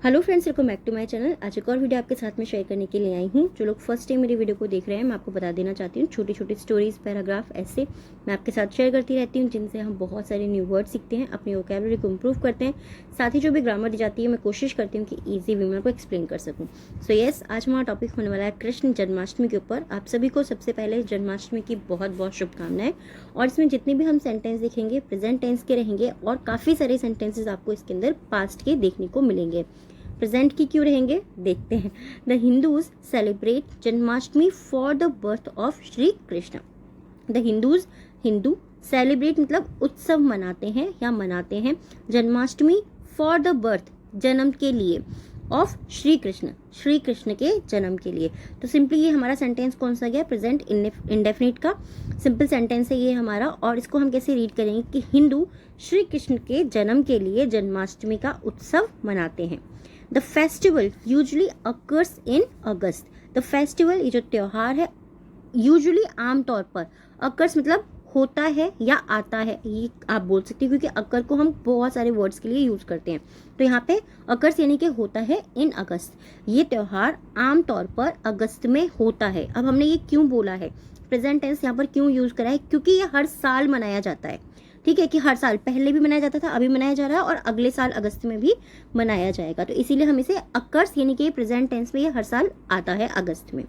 Hello friends, welcome back to my channel. आज एक और वीडियो आपके साथ में शेयर करने के लिए आई हूँ। जो लोग फर्स्ट टाइम मेरी वीडियो को देख रहे हैं, मैं आपको बता देना चाहती हूँ, छोटी छोटी स्टोरीज, पैराग्राफ ऐसे मैं आपके साथ शेयर करती रहती हूँ, जिनसे हम बहुत सारे न्यू वर्ड सीखते हैं, अपनी वोकैबुलरी को इम्प्रूव करते हैं। साथ ही जो भी ग्रामर दी जाती है, मैं कोशिश करती हूँ कि ईजी वे में आपको एक्सप्लेन कर सकूँ। सो येस, आज हमारा टॉपिक होने वाला है कृष्ण जन्माष्टमी के ऊपर। आप सभी को सबसे पहले जन्माष्टमी की बहुत बहुत शुभकामनाएं। और इसमें जितने भी हम सेंटेंस देखेंगे प्रेजेंट टेंस के रहेंगे, और काफ़ी सारे सेंटेंसेज आपको इसके अंदर पास्ट के देखने को मिलेंगे। प्रेजेंट की क्यों रहेंगे, देखते हैं। The Hindus celebrate Janmashtami for the birth of Shri Krishna. The Hindus, Hindu, celebrate मतलब उत्सव मनाते हैं या मनाते हैं, जन्माष्टमी फॉर द बर्थ जन्म के लिए, ऑफ श्री कृष्ण, श्री कृष्ण के जन्म के लिए। तो सिंपली ये हमारा सेंटेंस कौन सा गया, प्रेजेंट इंडेफिनिट का सिंपल सेंटेंस है ये हमारा। और इसको हम कैसे रीड करेंगे कि हिंदू श्री कृष्ण के जन्म के लिए जन्माष्टमी का उत्सव मनाते हैं। The festival usually occurs in August. The festival, ये जो त्योहार है, usually आमतौर पर, occurs मतलब होता है या आता है, ये आप बोल सकते हैं, क्योंकि अकर को हम बहुत सारे वर्ड्स के लिए यूज करते हैं। तो यहाँ पे अकर्स यानी कि होता है इन अगस्त। ये त्योहार आमतौर पर अगस्त में होता है। अब हमने ये क्यों बोला है, प्रेजेंट टेंस यहाँ पर क्यों यूज करा है, क्योंकि ये हर साल मनाया जाता है। ठीक है, कि हर साल, पहले भी मनाया जाता था, अभी मनाया जा रहा है, और अगले साल अगस्त में भी मनाया जाएगा। तो इसीलिए हम इसे अकर्स यानी कि प्रेजेंट टेंस में ये हर साल आता है अगस्त में।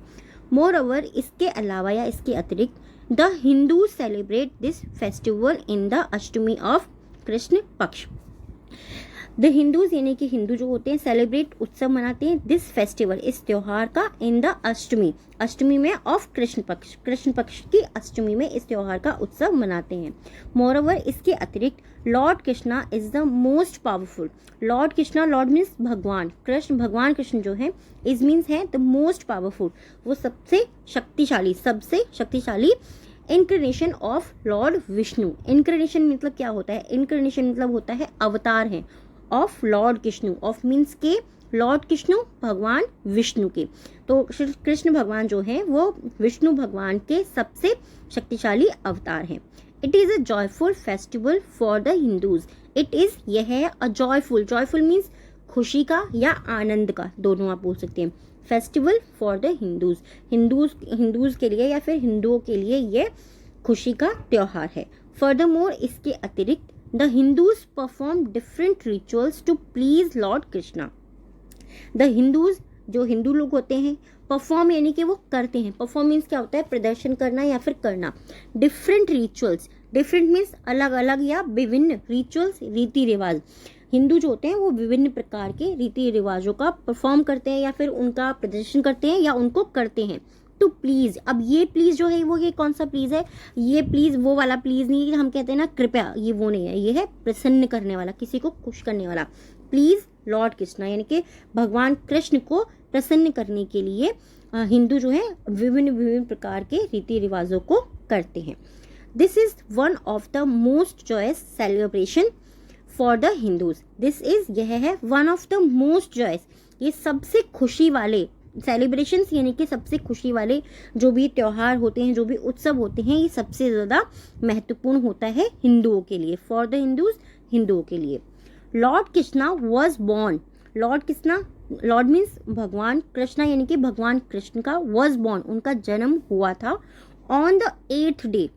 मोर ओवर, इसके अलावा या इसके अतिरिक्त, the Hindu celebrate this festival in the Ashtami of Krishna Paksha. The Hindus यानी कि हिंदू जो होते हैं, सेलिब्रेट उत्सव मनाते हैं, दिस फेस्टिवल इस त्योहार का, इन द अष्टमी, अष्टमी में, ऑफ कृष्ण पक्ष, कृष्ण पक्ष की अष्टमी में इस त्योहार का उत्सव मनाते हैं। मोरओवर, इसके अतिरिक्त, Lord Krishna is the most powerful. Lord Krishna, Lord means भगवान, कृष्ण, भगवान कृष्ण जो है, इज मीन्स है द मोस्ट पावरफुल, वो सबसे शक्तिशाली, सबसे शक्तिशाली incarnation of Lord Vishnu. Incarnation मतलब क्या होता है, इनकारनेशन मतलब होता है अवतार है, of Lord Krishna, of means के लॉर्ड कृष्ण, भगवान विष्णु के। तो कृष्ण भगवान जो है वो विष्णु भगवान के सबसे शक्तिशाली अवतार हैं। It is a joyful festival for the Hindus. It is, यह है, अ जॉयफुल, जॉयफुल मीन्स खुशी का या आनंद का, दोनों आप बोल सकते हैं। Festival for the Hindus, Hindus के लिए या फिर हिंदुओं के लिए ये खुशी का त्योहार है। फर्दरमोर, इसके अतिरिक्त, the Hindus perform different rituals to please Lord Krishna. The Hindus, जो हिंदू लोग होते हैं, परफॉर्म यानी कि वो करते हैं, परफॉर्म मीन्स क्या होता है, प्रदर्शन करना या फिर करना। डिफरेंट रिचुअल्स, डिफरेंट मीन्स अलग अलग या विभिन्न, रिचुअल्स रीति रिवाज। हिंदू जो होते हैं वो विभिन्न प्रकार के रीति रिवाजों का परफॉर्म करते हैं या फिर उनका प्रदर्शन करते हैं या उनको करते हैं। टू प्लीज, अब ये प्लीज जो है वो ये कौन सा प्लीज है, ये प्लीज वो वाला प्लीज नहीं है, हम कहते हैं ना कृपया, ये वो नहीं है, ये है प्रसन्न करने वाला, किसी को खुश करने वाला। प्लीज लॉर्ड कृष्णा यानी कि भगवान कृष्ण को प्रसन्न करने के लिए हिंदू जो है विभिन्न विभिन्न प्रकार के रीति रिवाजों को करते हैं। This is one of the most joyous celebration for the Hindus. This is, यह है, one of the most joyous, ये सबसे खुशी वाले सेलिब्रेशंस यानी कि सबसे खुशी वाले जो भी त्योहार होते हैं, जो भी उत्सव होते हैं, ये सबसे ज़्यादा महत्वपूर्ण होता है हिंदुओं के लिए, फॉर द हिंदूज, हिंदुओं के लिए। Lord Krishna was born, Lord Krishna, Lord means भगवान, कृष्णा यानी कि भगवान कृष्ण का, वॉज बॉर्न उनका जन्म हुआ था, on the 8th day,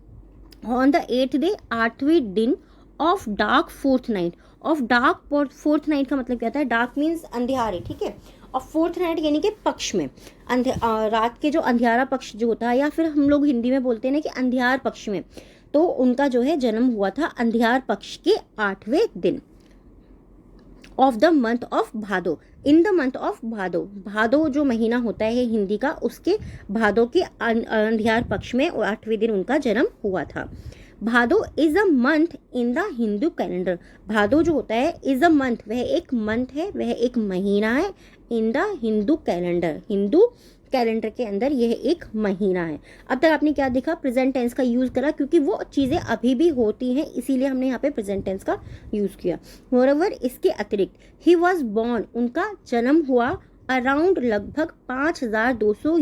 on the 8th day, 8वें दिन, of dark fourth night. Of dark fourth night का मतलब क्या होता है, डार्क मीन्स अंधेरे, ठीक है, और फोर्थ नाइट यानी कि पक्ष में, रात के जो अंधियारा पक्ष जो होता है, या फिर हम लोग हिंदी में बोलते हैं ना कि अंधियार पक्ष में, तो उनका जो है जन्म हुआ था अंधियार पक्ष के 8वें दिन, of the month of Bhado, in the month of Bhado, Bhado जो महीना होता है हिंदी का, उसके भादो के अंधियार पक्ष में 8वें दिन उनका जन्म हुआ था। Bhado is a month in the Hindu calendar. Bhado जो होता है इज अ मंथ, वह एक मंथ है, वह एक महीना है, इन the Hindu calendar, Hindu calendar के अंदर यह एक महीना है। अब तक आपने क्या देखा, प्रेजेंट टेंस का यूज करा, क्योंकि वो चीजें अभी भी होती हैं, इसीलिए हमने यहाँ पे प्रेजेंट टेंस का यूज किया। मोरओवर, इसके अतिरिक्त, ही वॉज बॉर्न, उनका जन्म हुआ, अराउंड लगभग 5200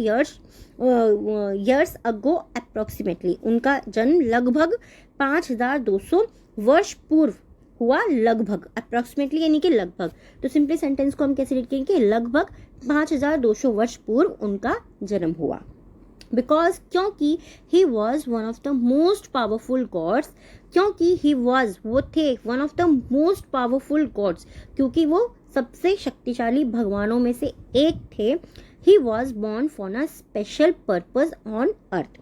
ईयर्स अगो अप्रोक्सीमेटली, उनका जन्म लगभग 5200 वर्ष पूर्व हुआ लगभग, अप्रॉक्सीमेटली यानी कि लगभग। तो सिंपली सेंटेंस को हम कैसे रीड करेंगे, लगभग 5200 वर्ष पूर्व उनका जन्म हुआ। बिकॉज क्योंकि he was one of the most powerful gods, क्योंकि ही वॉज वो थे one of the most powerful gods, क्योंकि वो सबसे शक्तिशाली भगवानों में से एक थे। He was born for a special purpose on earth,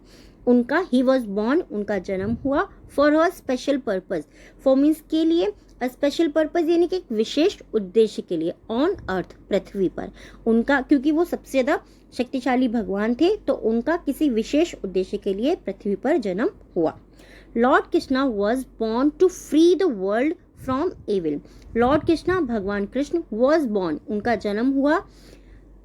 उनका ही वॉज बॉर्न उनका जन्म हुआ for a special purpose, for means के लिए, स्पेशल पर्पज यानी कि एक विशेष उद्देश्य के लिए, ऑन अर्थ पृथ्वी पर उनका, क्योंकि वो सबसे ज्यादा शक्तिशाली भगवान थे तो उनका किसी विशेष उद्देश्य के लिए पृथ्वी पर जन्म हुआ। Lord Krishna was born to free the world from evil, Lord Krishna भगवान कृष्ण वॉज बॉर्न उनका जन्म हुआ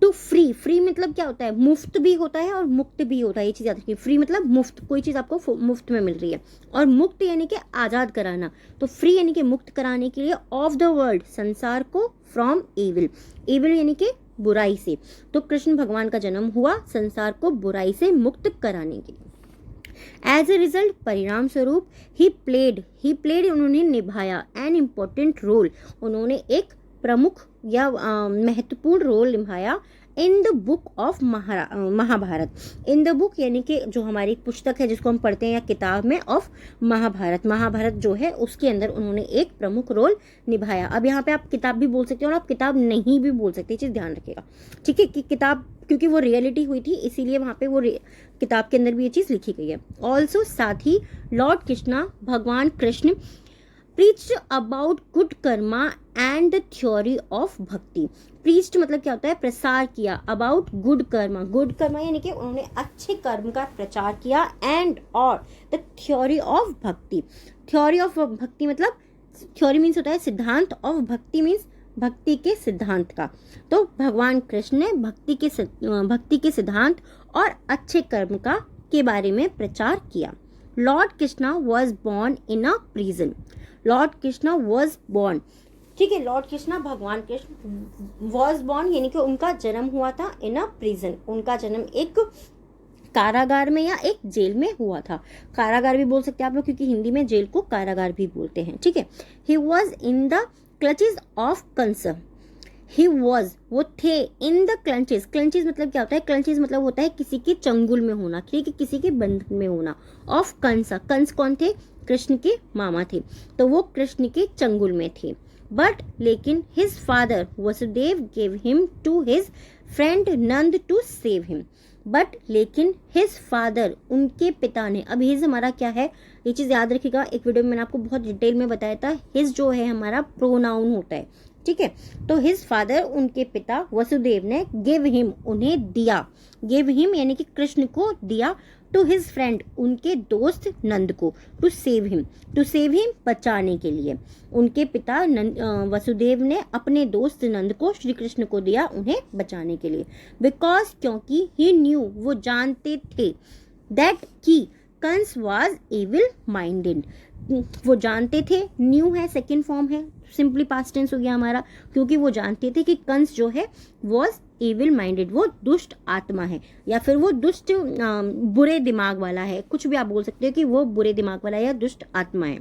टू फ्री, फ्री मतलब क्या होता है, मुफ्त भी होता है और मुक्त भी होता है, ये चीज याद रखिए। फ्री मतलब मुफ्त, कोई चीज आपको मुफ्त में मिल रही है, और मुक्त यानी कि आजाद कराना, तो फ्री यानी कि मुक्त कराने के लिए, ऑफ द वर्ल्ड संसार को, फ्रॉम एविल, एविल यानी कि बुराई से। तो कृष्ण भगवान का जन्म हुआ संसार को बुराई से मुक्त कराने के लिए। एज ए रिजल्ट परिणाम स्वरूप ही प्लेड उन्होंने निभाया एन इम्पोर्टेंट रोल, उन्होंने एक प्रमुख या महत्वपूर्ण रोल निभाया in the book of Mahabharata, in the book यानी कि जो हमारी पुस्तक है जिसको हम पढ़ते हैं या किताब में, ऑफ महाभारत, महाभारत जो है उसके अंदर उन्होंने एक प्रमुख रोल निभाया। अब यहाँ पे आप किताब भी बोल सकते हो और आप किताब नहीं भी बोल सकते, चीज ध्यान रखिएगा, ठीक है, कि किताब क्योंकि वो रियलिटी हुई थी इसीलिए वहां पे वो किताब के अंदर भी ये चीज लिखी गई है। ऑल्सो साथ ही लॉर्ड कृष्णा भगवान Krishna preached about good Karma and the theory of भक्ति, प्रीच्ड मतलब क्या होता है, प्रसार किया, about good Karma, good Karma यानी कि उन्होंने अच्छे कर्म का प्रचार किया, एंड और द थ्योरी ऑफ भक्ति, थ्योरी ऑफ भक्ति मतलब थ्योरी मीन्स होता है सिद्धांत, ऑफ भक्ति मीन्स भक्ति के सिद्धांत का। तो भगवान कृष्ण ने भक्ति के सिद्धांत और अच्छे कर्म का के बारे में प्रचार किया। Lord Krishna was born in a prison, Lord Krishna was born, ठीक है, लॉर्ड कृष्णा भगवान कृष्ण वॉज बॉर्न यानी कि उनका जन्म हुआ था इन अ प्रिजन, उनका जन्म एक कारागार में या एक जेल में हुआ था। कारागार भी बोल सकते हैं आप लोग क्योंकि हिंदी में जेल को कारागार भी बोलते हैं, ठीक है। He was in the clutches of Kans, he was वो थे इन द क्लंचेस, क्लंचेस मतलब क्या होता है, क्लंचेस मतलब होता है किसी के चंगुल में होना, ठीक है, किसी के बंधन में होना। ऑफ कंस, कंस कौन थे, कृष्ण के मामा थे, तो वो कृष्ण के चंगुल में थे। बट लेकिन his father Vasudev gave him to his friend Nand to save him, but लेकिन हिज फादर उनके पिता ने, अब हिज हमारा क्या है ये चीज याद रखिएगा, एक वीडियो में मैंने आपको बहुत डिटेल में बताया था, हिज जो है हमारा प्रोनाउन होता है, ठीक है। तो हिज फादर उनके पिता वसुदेव ने गिव हिम उन्हें दिया, गिव हिम यानी कि कृष्ण को दिया, टू हिज फ्रेंड उनके दोस्त नंद को, टू सेव हिम बचाने के लिए, उनके पिता वसुदेव ने अपने दोस्त नंद को श्री कृष्ण को दिया उन्हें बचाने के लिए। बिकॉज क्योंकि ही न्यू वो जानते थे, दैट की कंस वॉज एविल माइंडेड, वो जानते थे, न्यू है सेकेंड फॉर्म है, सिंपली पास्ट टेंस हो गया हमारा, क्योंकि वो जानते थे कि कंस जो है वॉज एविल माइंडेड, वो दुष्ट आत्मा है या फिर वो दुष्ट बुरे दिमाग वाला है, कुछ भी आप बोल सकते हो कि वो बुरे दिमाग वाला है या दुष्ट आत्मा है।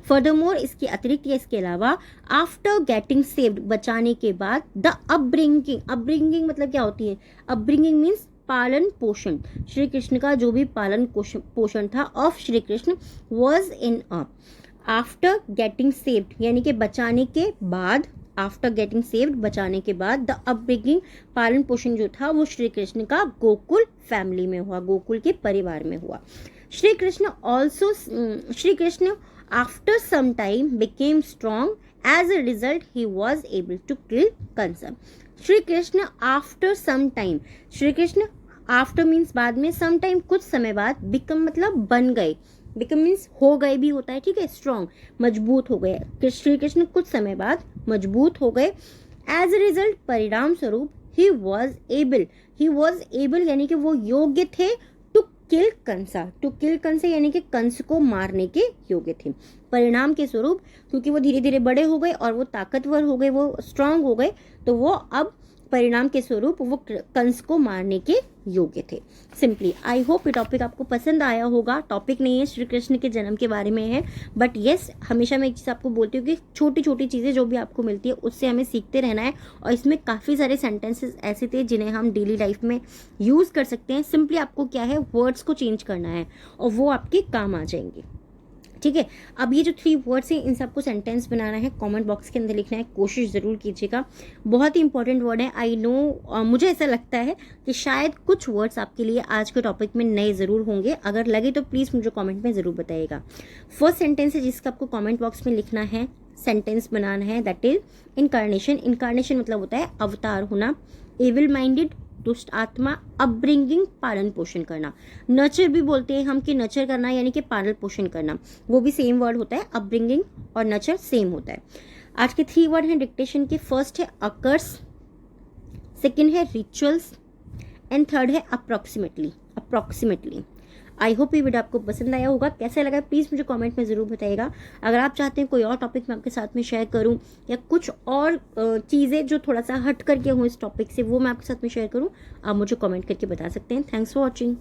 फर्दरमोर इसके अतिरिक्त या इसके अलावा आफ्टर गेटिंग सेव्ड बचाने के बाद, द अपब्रिंगिंग मतलब क्या होती है, अपब्रिंगिंग मीन्स पालन पोषण, श्री कृष्ण का जो भी पालन पोषण था of Shri Krishna was in a, after getting saved यानी कि बचाने के बाद, आफ्टर गेटिंग सेव्ड बचाने के बाद, द अपब्रिंगिंग पालन पोषण जो था वो श्री कृष्ण का गोकुल फैमिली में हुआ, गोकुल के परिवार में हुआ। Shri Krishna after some time became strong, as a result he was able to kill Kans. Shri Krishna after some time, Shri Krishna after means बाद में, सम टाइम कुछ समय बाद, बिकम मतलब बन गए, बिकम मीन्स हो गए भी होता है, ठीक है, स्ट्रॉन्ग मजबूत हो गए, श्री कृष्ण कुछ समय बाद मजबूत हो गए। एज ए रिजल्ट परिणाम स्वरूप ही वॉज एबल यानी कि वो योग्य थे, टू किल कंसा यानी कि कंस को मारने के योग्य थे। परिणाम के स्वरूप क्योंकि वो धीरे धीरे बड़े हो गए और वो ताकतवर हो गए, वो स्ट्रांग हो गए, तो वो अब परिणाम के स्वरूप वो कंस को मारने के योग्य थे। सिंपली आई होप ये टॉपिक आपको पसंद आया होगा। टॉपिक नहीं है श्री कृष्ण के जन्म के बारे में है, बट येस हमेशा मैं एक चीज़ आपको बोलती हूँ कि छोटी छोटी चीज़ें जो भी आपको मिलती है उससे हमें सीखते रहना है। और इसमें काफ़ी सारे सेंटेंसेस ऐसे थे जिन्हें हम डेली लाइफ में यूज़ कर सकते हैं। सिंपली आपको क्या है, वर्ड्स को चेंज करना है और वो आपके काम आ जाएंगे। ठीक है, अब ये जो 3 वर्ड्स हैं इन सबको सेंटेंस बनाना है, कमेंट बॉक्स के अंदर लिखना है, कोशिश ज़रूर कीजिएगा। बहुत ही इंपॉर्टेंट वर्ड है, आई नो। मुझे ऐसा लगता है कि शायद कुछ वर्ड्स आपके लिए आज के टॉपिक में नए ज़रूर होंगे। अगर लगे तो प्लीज़ मुझे कमेंट में ज़रूर बताइएगा। फर्स्ट सेंटेंस है जिसका आपको कमेंट बॉक्स में लिखना है, सेंटेंस बनाना है, दैट इज इनकारनेशन। इनकारनेशन मतलब होता है अवतार होना। एविल माइंडेड दुष्ट आत्मा, अपब्रिंगिंग पालन पोषण करना। नर्चर भी बोलते हैं हम कि नर्चर करना यानी कि पालन पोषण करना, वो भी सेम वर्ड होता है। अपब्रिंगिंग और नर्चर सेम होता है। आज के 3 वर्ड हैं डिक्टेशन के। फर्स्ट है अकर्स, सेकंड है रिचुअल्स एंड थर्ड है अप्रॉक्सीमेटली। अप्रॉक्सीमेटली आई होप ये वीडियो आपको पसंद आया होगा। कैसा लगा प्लीज़ मुझे कमेंट में ज़रूर बताइएगा। अगर आप चाहते हैं कोई और टॉपिक मैं आपके साथ में शेयर करूं या कुछ और चीज़ें जो थोड़ा सा हट करके हों इस टॉपिक से, वो मैं आपके साथ में शेयर करूं, आप मुझे कमेंट करके बता सकते हैं। Thanks for watching.